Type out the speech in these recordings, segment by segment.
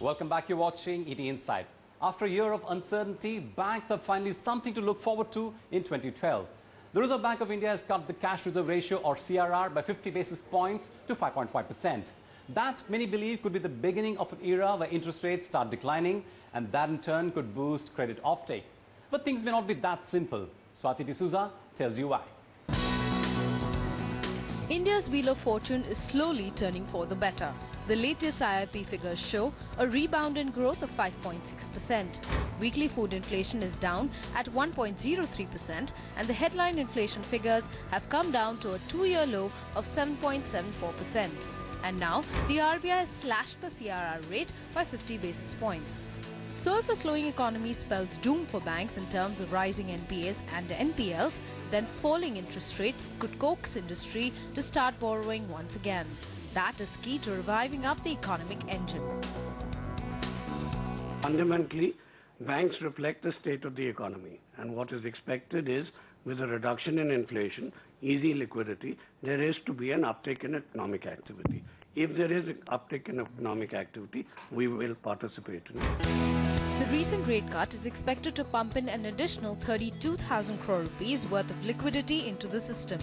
Welcome back. You're watching ET Insight. After a year of uncertainty, banks have finally something to look forward to in 2012. The Reserve Bank of India has cut the cash reserve ratio or CRR by 50 basis points to 5.5%. That many believe could be the beginning of an era where interest rates start declining, and that in turn could boost credit offtake. But things may not be that simple. Swati D'Souza tells you why. India's wheel of fortune is slowly turning for the better. The latest IIP figures show a rebound in growth of 5.6%. Weekly food inflation is down at 1.03%, and the headline inflation figures have come down to a two-year low of 7.74%. And now the RBI has slashed the CRR rate by 50 basis points. So if a slowing economy spells doom for banks in terms of rising NPAs and NPLs, then falling interest rates could coax industry to start borrowing once again. That is key to reviving up the economic engine. Fundamentally, banks reflect the state of the economy, and what is expected is, with a reduction in inflation, easy liquidity, there is to be an uptick in economic activity. If there is an uptick in economic activity, we will participate in it. The recent rate cut is expected to pump in an additional 32,000 crore rupees worth of liquidity into the system.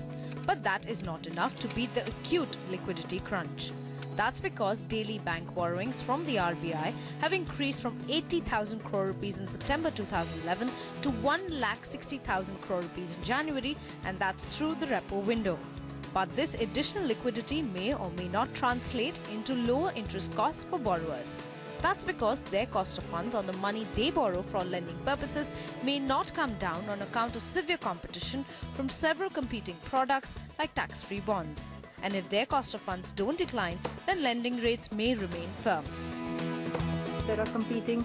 But that is not enough to beat the acute liquidity crunch. That's because daily bank borrowings from the RBI have increased from 80,000 crore rupees in September 2011 to 1,60,000 crore rupees in January, and that's through the repo window. But this additional liquidity may or may not translate into lower interest costs for borrowers. That's because their cost of funds on the money they borrow for lending purposes may not come down on account of severe competition from several competing products like tax-free bonds. And if their cost of funds don't decline, then lending rates may remain firm. There are competing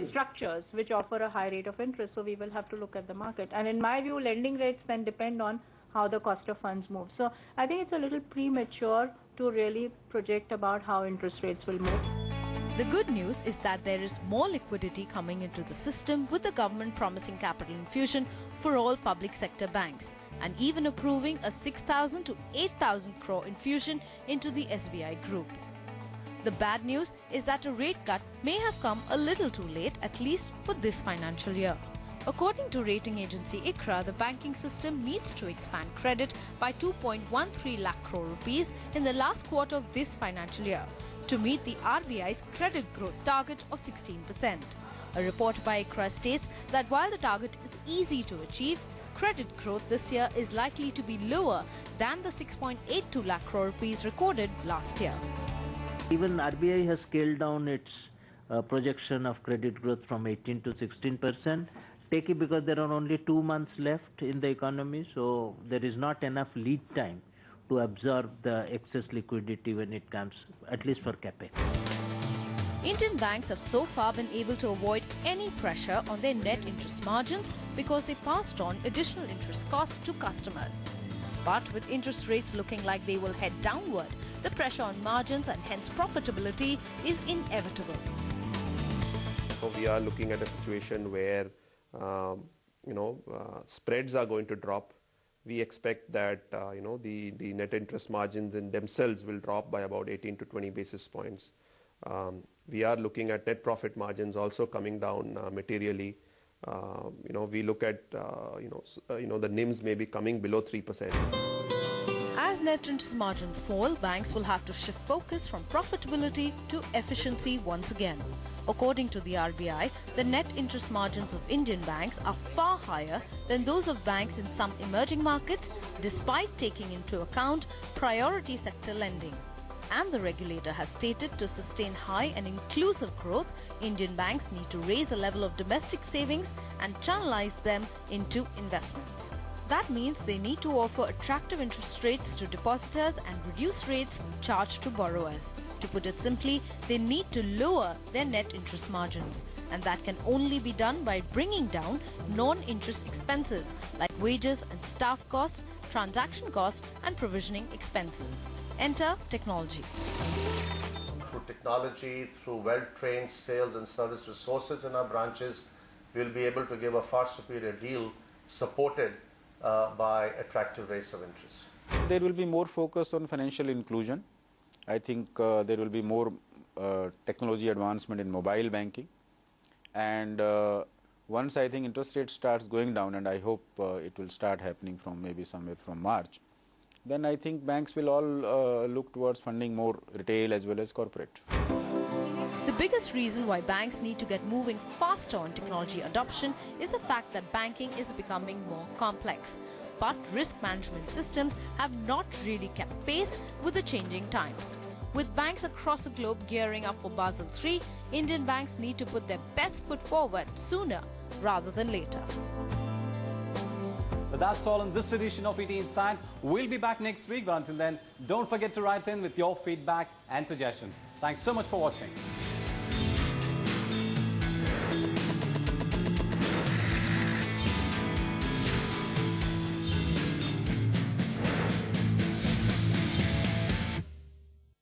structures which offer a high rate of interest, so we will have to look at the market. And in my view, lending rates then depend on how the cost of funds move. So I think it's a little premature to really project about how interest rates will move. The good news is that there is more liquidity coming into the system, with the government promising capital infusion for all public sector banks and even approving a 6,000 to 8,000 crore infusion into the SBI group. The bad news is that a rate cut may have come a little too late, at least for this financial year. According to rating agency ICRA, the banking system needs to expand credit by 2.13 lakh crore rupees in the last quarter of this financial year to meet the RBI's credit growth target of 16%. A report by ICRA states that while the target is easy to achieve, credit growth this year is likely to be lower than the 6.82 lakh crore rupees recorded last year. Even RBI has scaled down its projection of credit growth from 18 to 16%. Take it because there are only 2 months left in the economy, so there is not enough lead time to absorb the excess liquidity when it comes, at least for CAPEX. Indian banks have so far been able to avoid any pressure on their net interest margins because they passed on additional interest costs to customers. But with interest rates looking like they will head downward, the pressure on margins and hence profitability is inevitable. So we are looking at a situation where spreads are going to drop. We expect that the net interest margins in themselves will drop by about 18 to 20 basis points. We are looking at net profit margins also coming down materially. We look at the NIMs may be coming below 3%. As net interest margins fall, banks will have to shift focus from profitability to efficiency once again. According to the RBI, the net interest margins of Indian banks are far higher than those of banks in some emerging markets, despite taking into account priority sector lending. And the regulator has stated to sustain high and inclusive growth, Indian banks need to raise the level of domestic savings and channelize them into investments. That means they need to offer attractive interest rates to depositors and reduce rates charged to borrowers. To put it simply, they need to lower their net interest margins, and that can only be done by bringing down non-interest expenses like wages and staff costs, transaction costs and provisioning expenses. Enter technology. Through technology, through well-trained sales and service resources in our branches, we will be able to give a far superior deal supported by attractive rates of interest. There will be more focus on financial inclusion. I think there will be more technology advancement in mobile banking, and once I think interest rate starts going down, and I hope it will start happening from maybe somewhere from March, then I think banks will all look towards funding more retail as well as corporate. The biggest reason why banks need to get moving faster on technology adoption is the fact that banking is becoming more complex. But risk management systems have not really kept pace with the changing times. With banks across the globe gearing up for Basel III, Indian banks need to put their best foot forward sooner rather than later. But that's all in this edition of ET Insight. We'll be back next week, but until then, don't forget to write in with your feedback and suggestions. Thanks so much for watching.